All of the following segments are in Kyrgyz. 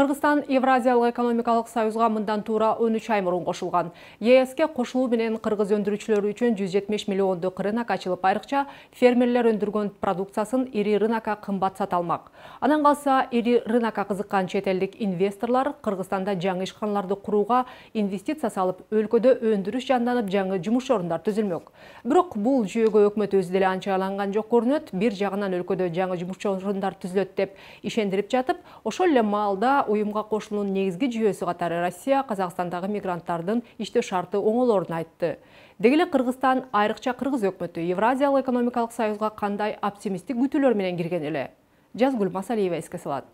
Кыргызстан Евразиялык экономикалык союзга мындан туура 13 ай мурун кошулган. ЕСке кошулуу менен кыргыз өндүрүүчүлөрү үчүн 170 миллиондук рынок ачылып, айрыкча фермерлер өндүргөн продукциясын ири рынокко кымбат сата алмак. Анан калса, ири рынокко кызыккан чет элдик инвесторлор Кыргызстанда жаңы ишканаларды курууга инвестиция салып, өлкөдө өндүрүш жанданып, жаңы жумуш орундар түзүлмөк. Бирок бул жүйөгө өкмөт өзү деле анча айланган жок көрүнөт. Бир жагынан өлкөдө жаңы жумуш орундар түзүлөт деп ишендирип жатып, ошол эле маалда уюмга кошулуунун негизги жүйөсү катары Россия Казакстандагы мигранттардын иштөө шарты оңолоорун айтты. Деги эле Кыргызстан, айрыкча кыргыз өкмөтү Евразиялык экономикалык союзга кандай оптимисттик күтүүлөр менен кирген эле? Жазгүл Масалиева эске салат.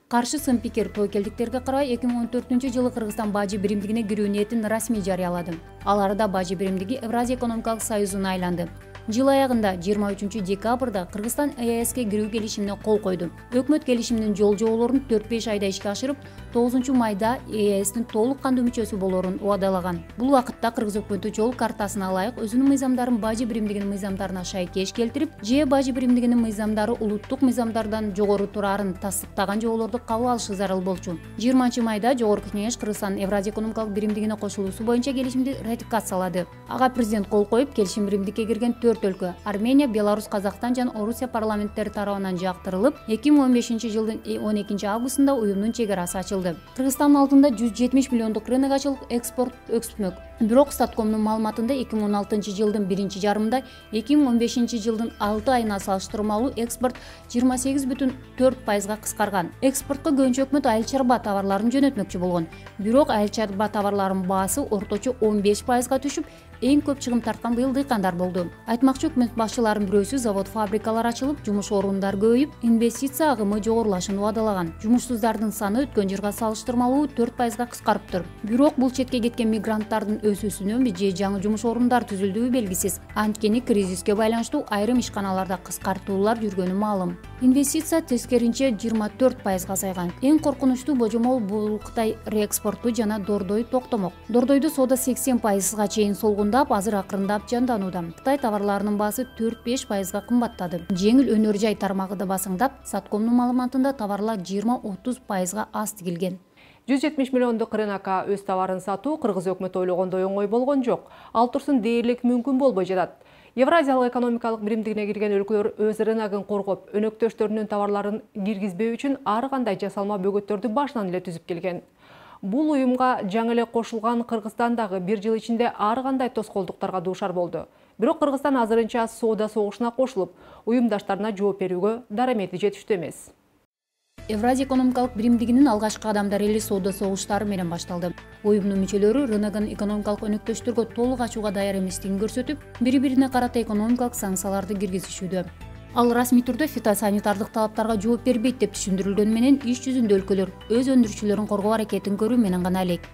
Каршы сын пикир тобокелдиктерге карабай 2014-жылы Кыргызстан бажы биримдигине кирүү ниетин расмий жарыялады. Ал арада бажы биримдиги Евразия экономикалык союзуна айланды. Жыл аягында 23-декабрда Кыргызстан ЕСке кирүү келишимине кол койду. Өкмөт келишимдин жол-жоболорун 4-5 айда ишке ашырып, 9-майда ЕСтин толук кандуу мүчөсү болоорун убадалаган. Бул вакытта кыргыз өкмөтү жол картасына ылайык өзүнүн мыйзамдарын бажы биримдигинин мыйзамдарына шайкеш келтирип, же бажы биримдигинин мыйзамдары улуттук мыйзамдардан жогору турарын тастыктаган жоболорду кабыл алышы зарыл болчу. 20-майда Жогорку Кеңеш Кыргызстан Евразия экономикалык биримдигине кошулуусу боюнча келишимди ратификациялады. Ага президент кол коюп, келишим биримдикке кирген өлкө Армения, Беларусь, Казакстан жана Орусия парламенттери тарабынан жактырылып, 2015-жылдын 12-августунда уюмдун чегарасы ачылды. Кыргызстандын алдында 170 миллиондук рынок ачылып, экспорт өксүмөк. Бирок Статкомдун маалыматында 2016-жылдын 1-жарымында 2015-жылдын 6 айына салыштырмалуу экспорт 28,4%га кыскарган. Экспортко көбүнчө өкмөт айыл чарба товарларын жөнөтмөкчү болгон. Бирок айыл чарба товарларынын баасы орточо 15%га түшүп, эң көп чыгым тарткан быйыл дыйкандар болду. Айтмакчы, өкмөт башчыларынын бирөөсү завод фабрикалар ачылып, жумуш орундар көбөйүп, инвестиция агымы жогорулашын убадалаган. Жумушсуздардын саны өткөн жылга салыштырмалуу 4%га кыскарыптыр. Бирок бул четке кеткен мигранттардын өсүүсүнөнбү же жаңы жумуш орундар түзүлдүбү белгисиз. Анткени кризиске байланыштуу айрым ишканаларда кыскартуулар жүргөнү маалым. Инвестиция тескеринче 24%га азайган. Эң коркунучтуу божомол бул Кытай реэкспорту жана дордой токтомок. Дордойду соода 80%га чейин солгундап, азыр акырындап жанданууда. Кытай товарларынын баасы 4-5%га кымбаттады. Жеңил өнөр жай тармагы да басыңдап, Статкомдун маалыматында товарлар 20-30%га аз тигилген. 170 миллиондук рынокко өз товарын сатуу кыргыз өкмөтү ойлогондой оңой болгон жок. Ал турсун дээрлик мүмкүн болбой жатат. Евразиялык экономикалык биримдигине кирген өлкөлөр өз рыногун коргоп, өнөктөштөрүнүн товарларын киргизбөө үчүн ар кандай жасалма бөгөттөрдү башынан эле түзүп келген. Бул уюмга жаңы эле кошулган Кыргызстандагы бир жыл ичинде ар кандай тоскоолдуктарга дуушар болду. Бирок Кыргызстан азырынча соода согушуна кошулуп, уюмдаштарына жооп берүүгө дарамети жетиштүү эмес. Евразия экономикалык биримдигинин алгачкы кадамдары эле соода согуштары менен башталды. Уюмдун мүчөлөрү рыногун экономикалык өнөктөштөргө толук ачууга даяр эместигин көрсөтүп, бири-бирине карата экономикалык санкцияларды киргизишүүдө. Ал расмий түрдө фитосанитардык талаптарга жооп бербейт деп түшүндүрүлгөн менен иш жүзүндө өлкөлөр өз өндүрүүчүлөрүн коргоо аракетин көрүү менен гана элек.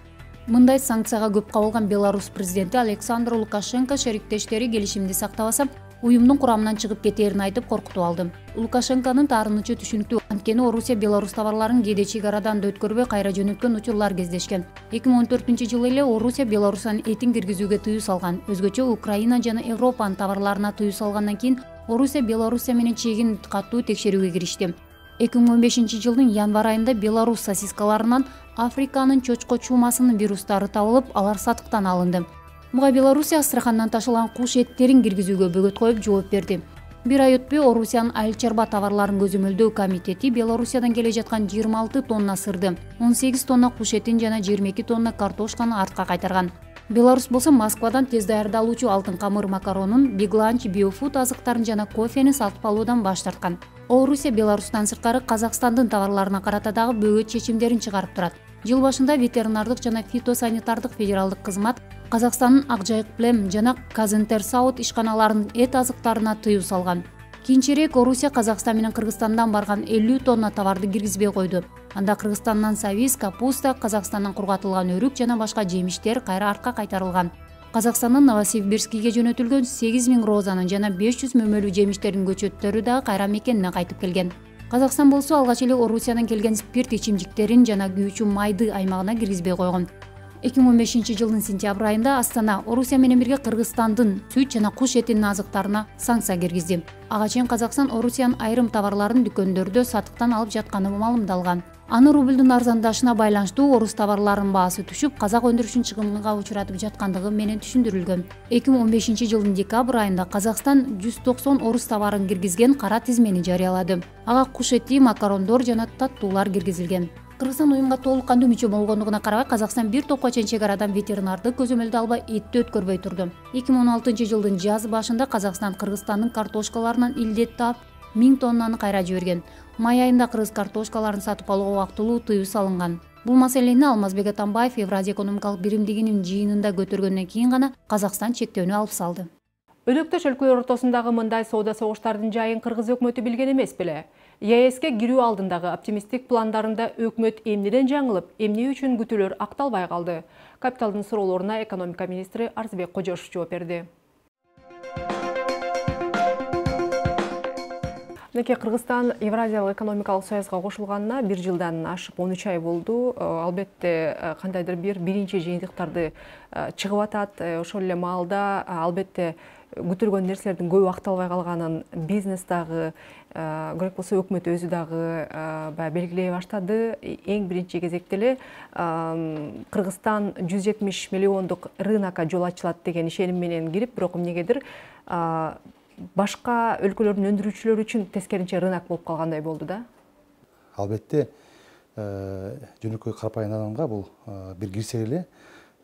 Мындай санкцияга көп кабылган Беларусь президенти Александр Лукашенко шериктештери келишимди сактабаса, уюмдун курамынан чыгып кетээрин айтып коркутуп алды. Лукашенконун таарынычы түшүнүктүү, анткени Орусия Беларусь товарларын кээде чек арадан да өткөрбөй кайра жөнөткөн учурлар кездешкен. 2014-жылы эле Орусия Беларустан этин киргизүүгө тыюу салган. Өзгөчө Украина жана Европанын товарларына тыюу салгандан кийин Орусия Беларусь менен чегин катуу текшерүүгө киришти. 2015-жылдын январь айында Беларусь сосискаларынан Африканын чочко чумасынын вирустары табылып, алар сатыктан алынды. Буга Белоруссия Астрахандан ташылган куш эттерин киргизүүгө бөгөт коюп жооп берди. Бир ай өтпөй Орусиянын айыл чарба товарларын көзөмөлдөө комитети Белоруссиядан келе жаткан 26 тонна сырды, 18 тонна куш этин жана 22 тонна картошканы артка кайтарган. Беларусь болсо Москвадан тез даярдалуучу алтын камыр макаронун, бигланч, биофуд азыктарын жана кофени сатып алуудан баш тарткан. Орусия Беларустан сырткары Казакстандын товарларына карата дагы бөгөт чечимдерин чыгарып турат. Жыл башында ветеринардык жана фитосанитардык федералдык кызмат Казакстандын Акжайык Плем жана Казинтерсауд ишканаларынын эт азыктарына тыюу салган. Кийинчерээк Орусия Казакстан менен Кыргызстандан барган 50 тонна товарды киргизбей койду. Анда Кыргызстандан сабиз, капуста, Казакстандан кургатылган өрүк жана башка жемиштер кайра артка кайтарылган. Казакстандын Новосибирскиге жөнөтүлгөн 8000 розанын жана 500 мөмөлүү жемиштердин көчөттөрү дагы кайра мекенине кайтып келген. Казакстан болсо алгач эле Орусиядан келген спирт ичимдиктерин жана күйүүчү майды аймагына киргизбей койгон. 2015-жылдын сентябрь айында Астана Орусия менен бирге Кыргызстандын сүт жана куш этинин азыктарына санкция киргизди. Ага чейин Казакстан Орусиянын айрым товарларын дүкөндөрдө сатыктан алып жатканы маалымдалган. Аны рублдун арзандашына байланыштуу орус товарларынын баасы түшүп, казак өндүрүшүн чыгымга учуратып жаткандыгы менен түшүндүрүлгөн. 2015 жылдын декабрь айында Казакстан 190 орус товарын киргизген кара тизмени жарыялады. Ага куш эти, макарондор жана таттуулар киргизилген. Кыргызстан уюмга толук кандуу мүчө болгондугуна карабай, Казакстан бир топко чейин чек арадан ветеринардык көзөмөлдү албай этти өткөрбөй турду. 2016 жылдын жаз башында Казакстан Кыргызстандын картошкаларынан илдет таап 1000 тоннаны кайра жиберген. Май айында кыргыз картошкаларын сатып алууга убактылуу тыюу салынган. Бул маселени Алмазбек Атамбаев Евразия экономикалык биримдигинин жыйынында көтөргөндөн кийин гана Казакстан чектөөнү алып салды. Өнөктөш өлкөлөр ортосундагы мындай соода согуштардын жайын кыргыз өкмөтү билген эмес беле? ЕСке кирүү алдындагы оптимисттик пландарында өкмөт эмнеден жаңылып, эмне үчүн күтүүлөр акталбай калды? Капиталдын суроолоруна экономика министри Арзбек Кожошов жооп берди. Кыргызстан Евразиялык экономикалык союзга кошулганына 1 жылдан ашып 13 ай болду. Албетте кандайдыр биринчи жыйынтыктарды чыгып атат. Ошол эле маалда албетте күтүлгөн нерселердин көбү акталбай калганын бизнес дагы, керек болсо өкмөт өзү дагы белгилей баштады. Эң биринчи кезекте эле Кыргызстан 170 миллиондук рынокко жол ачылат деген ишеним менен кирип, бирок эмнегедир башка өлкөлөрдүн өндүрүүчүлөрү үчүн тескеринче рынок болуп калгандай болду да. Албетте жөнөкөй карапайым адамга бул бир кирсек эле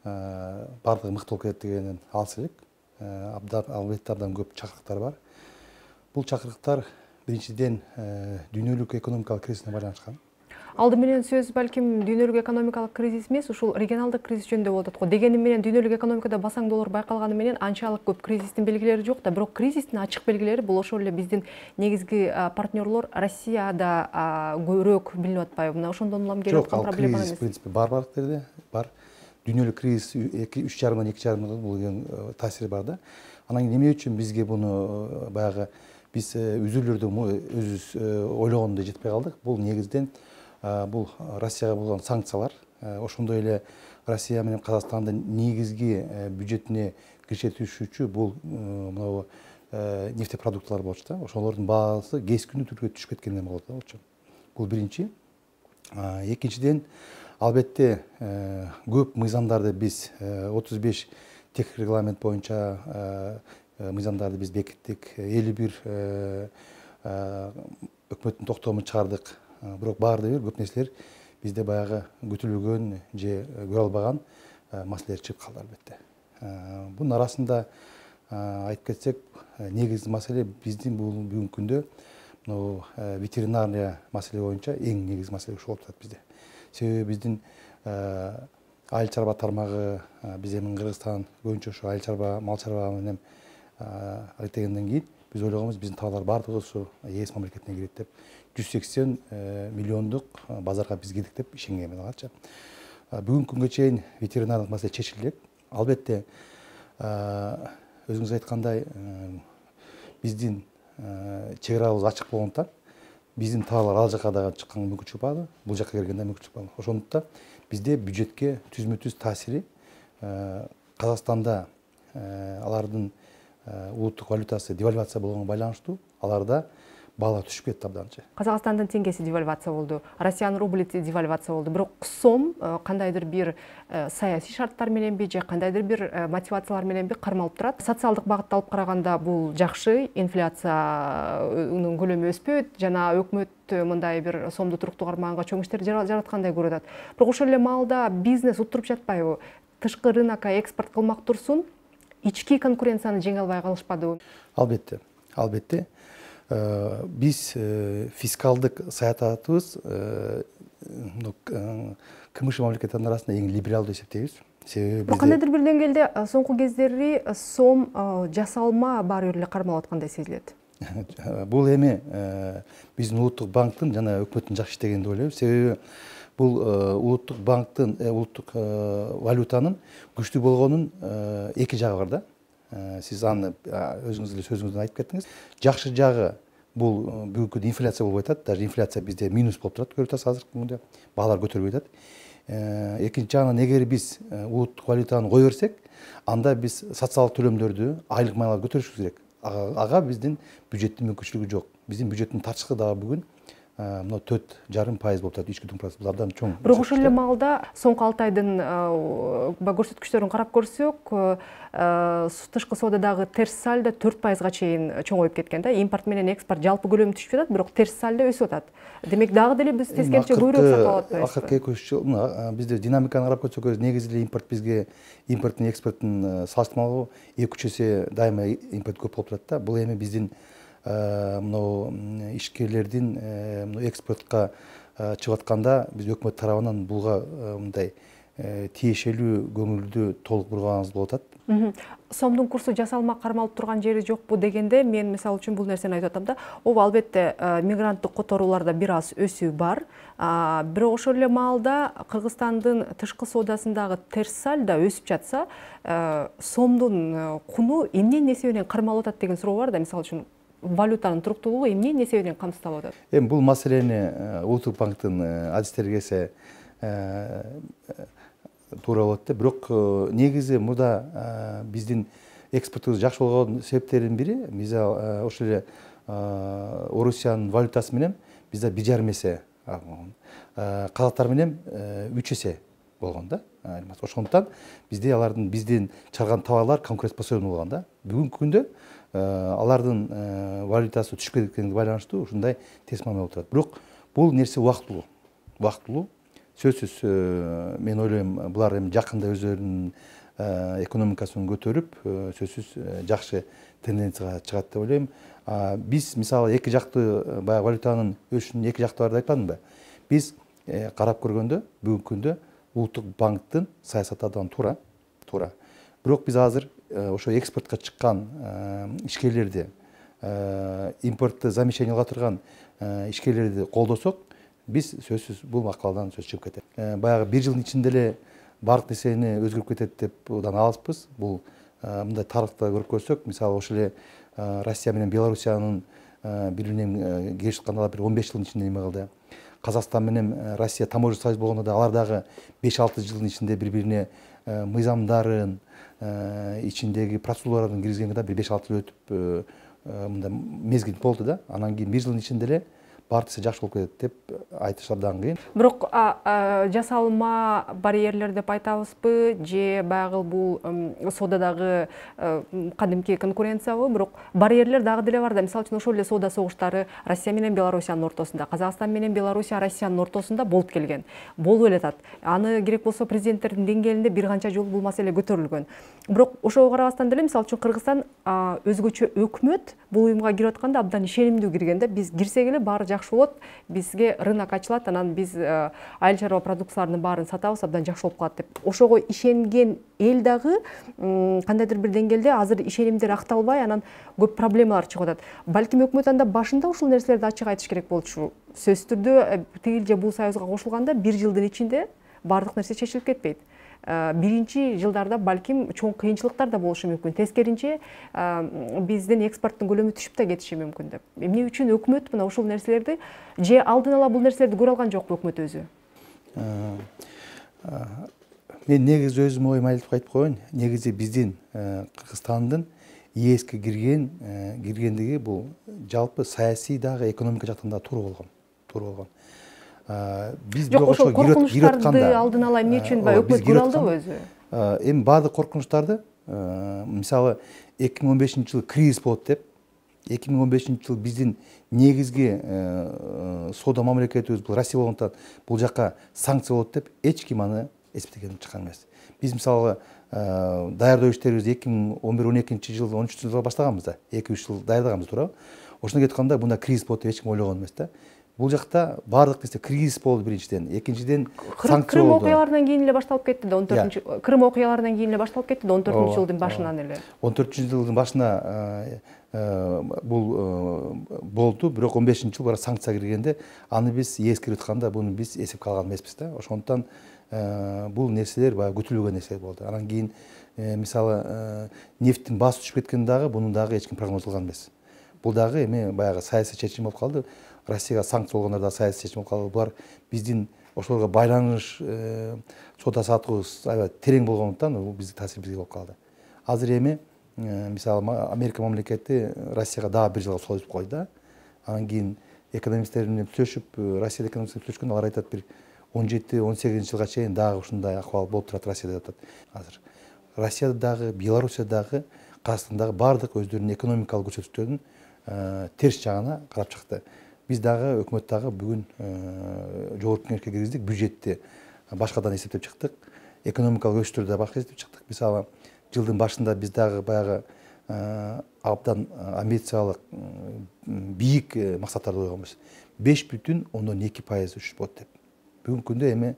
бардыгы мыкты болуп кетет дегенден алыс элек. Албетте абдан көп чакырыктар бар. Бул чакырыктар биринчиден дүйнөлүк экономикалык кризисине байланышкан. Алды менен сөз балким дүйнөлүк экономикалык кризис эмес, ушул регионалдык кризис жөнүндө болуп атат го. Дегени менен дүйнөлүк экономикада басаңдоолор байкалганы менен анчалык көп кризистин белгилери жок да, бирок кризистин ачык белгилери бул ошол эле биздин негизги партнерлор Россияда көбүрөөк билинип атпайбы? Мына ошондон улам келип аткан проблема эмес. Кризис в принципе бар жерде бар. Дүйнөлүк кризис 3,5-2,5 жылдан бул таасири бар да. Анан эмне үчүн бизге буну баягы биз үзүлүрдү өзүбүз ойлогондой жетпей калдык? Бул негизден бул Россияга болгон санкциялар, ошондой эле Россия менен Казакстандын негизги бюджетине киреше түшүүчү бул мына нефтепродукталар болчу да. Ошолордун баасы кескиндүү түргө түшүп кеткенден болот да. Бул биринчи. Экинчиден, албетте көп мыйзамдарды биз 35 тех регламент боюнча мыйзамдарды биз бекиттик. 51 өкмөттүн токтомун чыгардык. Бирок баардыгы көп нерселер бизде баягы күтүлгөн же көрө албаган маселелер чыгып калды албетте. Бунун арасында айтып кетсек, негизги маселе биздин бул бүгүнкү күндө ветеринария маселе боюнча эң негизги маселе ушул болуп атат bizde. Себеби биздин айыл чарба тармагы, биз эми Кыргызстан боюнча ушу айыл чарба, мал чарба менен алектегенден кийин биз ойлогонбуз биздин товарлар баардыгы ушу ЕС мамлекетине кирет деп 180 миллиондук базарга биз кирдик деп ишенгенбиз алчы. Бүгүнкү күнгө чейин ветеринардык маселе чечилди. Албетте өзүңүз айткандай биздин чек арабыз ачык болгондуктан биздин товарлар ал жака дагы чыкканга мүмкүнчүлүк бар, бул жака келгенде мүмкүнчүлүк бар. Ошондуктан бизде бюджетке түзмө-түз таасири Казакстанда алардын улуттук валютасы девальвация болгонго байланыштуу аларда баалар түшүп кетти абданчы. Казакстандын теңгеси девальвация болду, Россиянын рубли девальвация болду. Бирок сом кандайдыр бир саясий шарттар мененби же кандайдыр бир мотивациялар мененби кармалып турат. Социалдык багытта алып караганда бул жакшы, инфляциянын көлөмү өспөйт, жана өкмөт мындай бир сомду туруктуу кармаганга чоң иштер жараткандай көрүнөт. Бирок ошол эле маалда бизнес уттуруп жатпайбы? Тышкы рынокко экспорт кылмак турсун, ички конкуренцияны жеңе албай калышпадыбы? Албетте, албетте. Биз фискалдык саясатыбыз КМШ мамлекеттердин арасында эң либералдуу эсептейбиз. Бирок кандайдыр бир деңгээлде соңку кездери сом жасалма баары бир эле кармалып аткандай сезилет. Бул эми биздин улуттук банктын жана өкмөттүн жакшы иштегени деп ойлойм. Себеби бул улуттук банктын, улуттук валютанын күчтүү болгонун эки жагы бар да. Siz аны өзүңүз эле сөзүңүздөн айтып кеттиңиз. Жакшы жагы бул бүгүнкү инфляция болуп атат. Даже инфляция бизде минус болуп турат көрүп атасыз азыркы күндө. Баалар көтөрүлүп атат. Экинчи жагынан эгер биз улуттук валютаны кое берсек, анда биз социалдык төлөмдөрдү, айлык мааларды көтөрүшүбүз керек. Ага биздин бюджеттин мүмкүнчүлүгү жок. Биздин бюджеттин тарчысы дагы бүгүн мына 4,5% болуп атат ички дуң процесс. Булардан чоң. Бирок ошол эле маалда соңку 6 айдын көрсөткүчтөрүн карап көрсөк, тышкы соодадагы терс сальдо 4%га чейин чоңоюп кеткен да. Импорт менен экспорт жалпы көлөмү түшүп жатат, бирок терс сальдо өсүп атат. Демек дагы деле биз тескерисинче көбүрөөк сатып алып атпайбызбы? Акыркы 2-3 жыл бизде динамиканы карап көрсөк, негизи эле импорт бизге импорт менен экспорттун салыштырмалуу 2-3 эсе дайыма импорт көп болуп турат да. Бул эми биздин мынау ишкерлердин экспортко чыгып атканда биз өкмөт тарабынан буга мындай тиешелүү көңүлдү толук бурганыбыз болуп атат. Сомдун курсу жасалма кармалып турган жери жокпу дегенде, мен мисалы үчүн бул нерсени айтып атам да. Ооба, албетте мигранттык которууларда бир аз өсүү бар. Бирок ошол эле маалда Кыргызстандын тышкы соодасындагы терс сальдо өсүп жатса, сомдун куну эмненин эсебинен кармалып атат деген суроо бар да. Мисалы үчүн валютанын туруктуулугу эмненин эсебинен камсыздалып атат? Эми бул маселени Улуттук банктын адистери келсе туура болот да. Бирок негизи мурда биздин экспортубуз жакшы болгон себептердин бири биз ошол эле Орусиянын валютасы менен бизде 1,5 эсе, казактар менен 3 эсе болгон да. Ошондуктан бизде алардын биздин чыгарган товарлар конкурентоспособный болгон да. Бүгүнкү күндө алардын валютасы түшүп кеткениге байланыштуу ушундай терс маамиле болуп турат. Бирок бул нерсе убактылуу. Сөзсүз мен ойлойм, булар эми жакында өздөрүнүн экономикасын көтөрүп, сөзсүз жакшы тенденцияга чыгат деп ойлойм. Биз мисалы эки жактуу баягы валютанын өсүшүнүн эки жактуу барды айтпадымбы? Биз карап көргөндө бүгүнкү күндө Улуттук банктын саясаты абдан туура. Бирок биз азыр ошо экспортко чыккан ишкерлерди, импортто замещение кыла турган ишкерлерди колдосок, биз сөзсүз бул макаладан сөз чыгып кетет. Баягы 1 жылдын ичинде эле бардык нерсени өзгөрүп кетет деп удан алыспыз. Бул мындай тарыхта көрүп көрсөк, мисалы ошол эле Россия менен Белоруссиянын бири-биринен келишип атканда бир 15 жылдын ичинде эме кылды. Казакстан менен Россия таможня союз болгондо да алар дагы 5-6 жылдын ичинде бири-бирине мыйзамдарын, ичиндеги процедураларын киргизгенге да бир 5-6 жыл өтүп мындай мезгил болду да. Анан кийин 1 жылдын ичинде эле бардык жакшы болуп кетет деп айтыш абдан кыйын. Бирок жасалма барьерлер деп айтабызбы, же баягы бул соодадагы кадимки конкуренциябы, бирок барьерлер дагы деле бар да. Мисалы үчүн ошол эле соода согуштары Россия менен Белоруссиянын ортосунда, Казакстан менен Белоруссия, Россиянын ортосунда болуп келген. Болуп эле атат. Аны керек болсо президенттердин деңгээлинде бир канча жолу бул маселе көтөрүлгөн. Бирок ошого карабастан деле мисалы үчүн Кыргызстан өзгөчө өкмөт бул уюмга кирип атканда абдан ишенимдүү кирген да. Биз кирсек эле баары жакшы болот, бизге рынок ачылат, анан биз айыл чарба продукцияларынын баарын сатабыз, абдан жакшы болуп калат деп. Ошого ишенген эл дагы кандайдыр бир деңгээлде азыр ишенимдер акталбай, анан көп проблемалар чыгып атат. Балким өкмөт анда башында ушул нерселерди ачык айтыш керек болчу. Сөзсүз түрдө тигил же бул союзга кошулганда 1 жылдын ичинде бардык нерсе чечилип кетпейт. Биринчи жылдарда балким чоң кыйынчылыктар да болушу мүмкүн. Тескеринче биздин экспорттун көлөмү түшүп да кетиши мүмкүн деп. Эмне үчүн өкмөт мына ушул нерселерди же алдын ала бул нерселерди көрө алган жокпу өкмөт өзү? Мен негизи өзүм оюмду айтып коеюн. Негизи биздин Кыргызстандын ЕСке киргендиги бул жалпы саясий дагы экономика жактан да туура болгон. Биз жок, ошол коркунучтарды алдын ала эмне үчүн өкмөт көрө алдыбы өзү? Эми баардык коркунучтарды мисалы 2015 жылы кризис болот деп, 2015 жылы биздин негизги соода мамлекетибиз бул Россия болгондуктан бул жакка санкция болот деп эч ким аны эсептеген чыккан эмес. Биз мисалы даярдоо иштерибизди 2011-12 жыл, 13 жылга баштаганбыз да. 2-3 жыл даярдаганбыз, туурабы? Ошондо кетканда мында кризис болот деп эч ким ойлогон эмес да. Бул жакта баардык нерсе кризис болду биринчиден, экинчиден санкция болду. Крым окуяларынан кийин эле башталып кетти да 14-чы. Крым окуяларынан кийин эле башталып кетти да 14-чү жылдын башынан эле. 14-чү жылдын башына бул болду, бирок 15-чы жыл бара санкция киргенде аны биз ЕС кирип атканда буну биз эсепке алган эмеспиз да. Ошондуктан бул нерселер баягы күтүлбөгөн нерселер болду. Анан кийин мисалы нефттин баасы түшүп кеткенде дагы буну дагы эч ким прогноз кылган эмес. Бул дагы эми баягы саясий чечим болуп калды. Россияга санкция болгондор да саясий чечим болуп калды. Булар биздин ошолорго байланыш соода сатуубуз аябай терең болгондуктан бул биздин таасир бизге болуп калды. Азыр эми мисалы Америка мамлекети Россияга дагы 1 жылга сот коюп койду да. Анан кийин экономисттер менен сүйлөшүп, Россия экономисттер сүйлөшкөндө алар айтат, бир 17-18 жылга чейин дагы ушундай акыбал болуп турат Россияда деп атат. Азыр Россияда дагы, Белоруссиядагы, Кыргызстандагы бардык өздөрүнүн экономикалык көрсөткүчтөрүнүн терс жагына карап чыкты. Биз дагы өкмөт дагы бүгүн жогорку кеңешке киргиздик, бюджетти башкадан эсептеп чыктык, экономикалык өсүштөрдү да башка эсептеп чыктык. Мисалы, жылдын башында биз дагы баягы абдан амбициялык, бийик максаттарды койгонбуз. 5,2% өсүш болот деп. Бүгүнкү күндө эми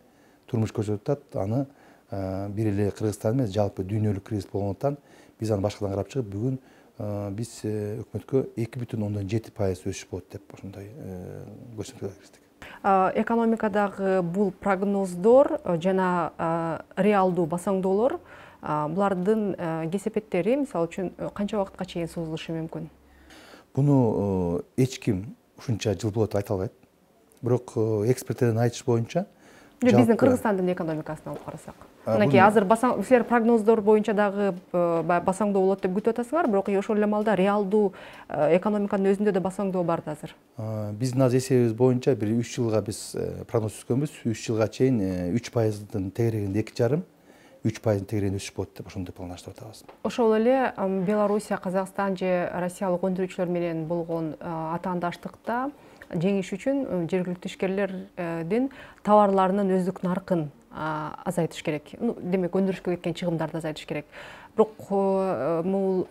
турмуш көрсөтүп атат, аны бир эле Кыргызстан эмес, жалпы дүйнөлүк кризис болгондуктан биз аны башкадан карап чыгып, бүгүн биз өкмөткө 2,7% өсүш болот деп ошондой көрсөтмө киргиздик. Экономикадагы бул прогноздор жана реалдуу басаңдоолор, булардын кесепеттери мисалы үчүн канча убакытка чейин созулушу мүмкүн? Буну эч ким ушунча жыл болот деп айта албайт. Бирок эксперттердин айтышы боюнча, биздин Кыргызстандын экономикасын алып карасак. Мынакей азыр силер прогноздор боюнча дагы басаңдоо болот деп күтүп атасыңар, бирок ошол эле маалда реалдуу экономиканын өзүндө да басаңдоо бар да азыр. Биздин азыр эсебибиз боюнча бир 3 жылга биз прогноз түзгөнбүз. 3 жылга чейин 3%дын тегерегинде 2,5, 3%дын тегерегинде өсүш болот деп ошондой пландаштырып атабыз. Ошол эле Белоруссия, Казакстан же россиялык өндүрүүчүлөр менен болгон атаандаштыкта жеңиш үчүн жергиликтүү ишкерлердин товарларынын өздүк наркын азайтыш керек. Демек, өндүрүшкө кеткен чыгымдарды азайтыш керек. Бирок бул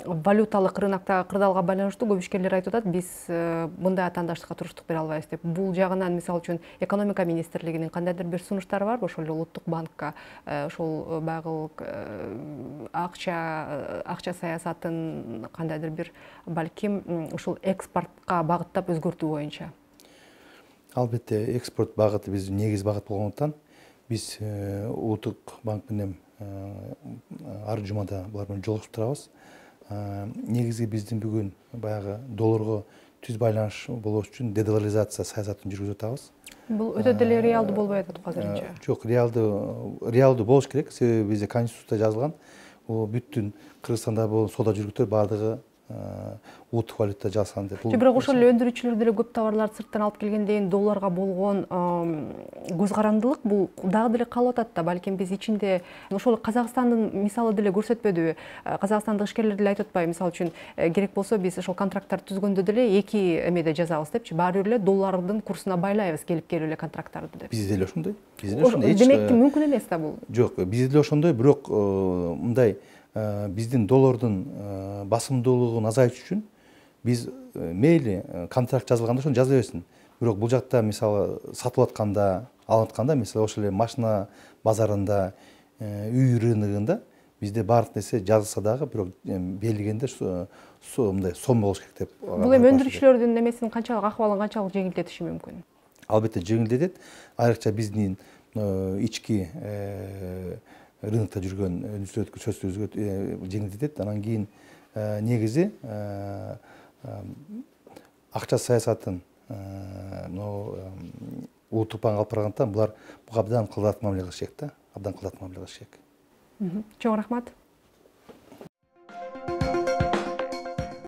валюталык рыноктогу кырдаалга байланыштуу көп ишкерлер айтып атат, биз мындай атаандаштыкка туруштук бере албайбыз деп. Бул жагынан мисалы үчүн экономика министрлигинин кандайдыр бир сунуштары барбы? Ошол эле Улуттук банкка ошол байгы акча саясатын кандайдыр бир балким ушул экспортко багыттап өзгөртүү боюнча? Албетте, экспорт багыты биздин негиз багыт болгондуктан биз Улуттук банк менен ар жумада булар менен жолугушуп турабыз. Негизи биздин бүгүн баягы долларга түз байланыш болуш үчүн дедоларизация саясатын жүргүзүп атабыз. Бул өтө деле реалдуу болбой атат азырынча. Жок, реалдуу болуш керек. Себеби бизде Конституцияда жазылган, бүттүн Кыргызстанда болгон соода жүргүзүүчүлөр бардыгы улуттук валютада жасалган деп. Бирок ошол эле өндүрүүчүлөр деле көп товарларды сырттан алып келгенден долларга болгон көз карандылык бул дагы деле калып атат да. Балким биз ичинде ошол Казакстандын мисалы деле көрсөтпөдүбү? Казакстандык ишкерлер деле айтып атпайбы? Мисалы үчүн керек болсо биз ошол контракттарды түзгөндө деле эки эмеде жазабыз депчи. Баары бир эле доллардын курсуна байлайбыз келип эле контракттарды деп. Бизде деле ошондой. Демек, мүмкүн эмес да бул. Жок, бизде деле ошондой, бирок мындай биздин доллардын басымдуулугун азайтыш үчүн биз мейли контракт жазылганда ошону жаза берсин. Бирок бул жакта мисалы сатылып атканда, алып атканда, мисалы ошол эле машина базарында, үй рыногунда бизде баардык нерсе жазылса дагы, бирок белгиленде мындай сом болуш керек деп. Бул эми өндүрүүчүлөрдүн немесин канчалык, акыбалын канчалык жеңилдетиши мүмкүн? Албетте жеңилдетет. Айрыкча биздин ички рынокто жүргөн өндүрүүчүлөрдү жеңилдетет. Анан кийин негизи акча саясатын Улуттук банк алып баргандыктан булар буга абдан кылдат мамиле кылыш керек да. Абдан кылдат мамиле кылыш керек. Чоң рахмат.